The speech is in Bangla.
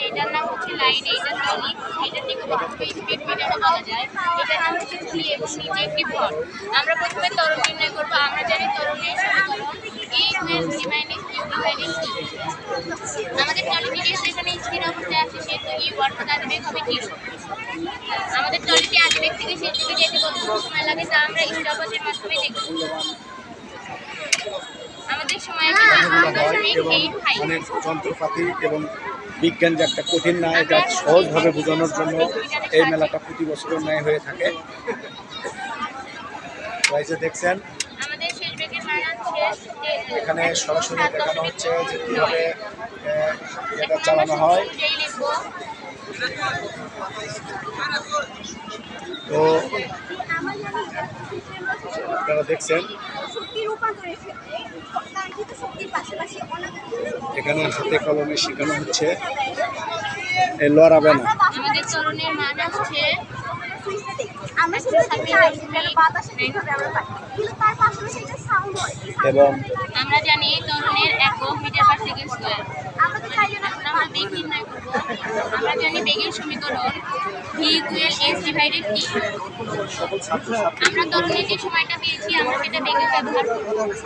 এটার নাম হচ্ছে লাইন, এইটার টলি, এটার দিকে স্পিড মিটারও বলা যায়। এটার নাম হচ্ছে পুলি এবং নিচে একটি ভর। আমরা প্রথমে ত্বরণ নির্ণয় করবো। আমরা জানি ত্বরণের সমীকরণ E = c - q / t। আমাদের টলিটি যেহেতু এখানে স্থির অবস্থায় আছে সেহেতু u অর্থাৎ আদিবেগ হবে 0। আমাদের টলিটি আদিবেগ থেকে শেষ দিকে যেতে কতটুকু সময় লাগে তা আমরা স্টপওয়াচের মাধ্যমে দেখব। আমাদের সময় আছে 0.85। অনেক যন্ত্রপাতি এবং বিজ্ঞান যে একটা কঠিন না, এটা সহজভাবে বোঝানোর জন্য এই মেলাটা প্রতি বছরের ন্যায় হয়ে থাকে। এই যে দেখছেন আমাদের শেষ ব্রেকের মান হচ্ছে এখানে সরাসরি দেখানো হচ্ছে যে কীভাবে এটা চালানো হয়। তো আপনারা দেখছেন এখানে হাতে কলমে শেখানো হচ্ছে, লড়াবে না। আমাদের ত্বরণের মান আসছে এবং আমরা জানি ত্বরণের একক মিটার/সেকেন্ড²। আমরা বেগ নির্ণয় করব। আমরা জানি বেগের সমীকরণ v = s/t। আমরা ত্বরণের যে সময়টা পেয়েছি আমরা সেটা বেগে ব্যবহার করব।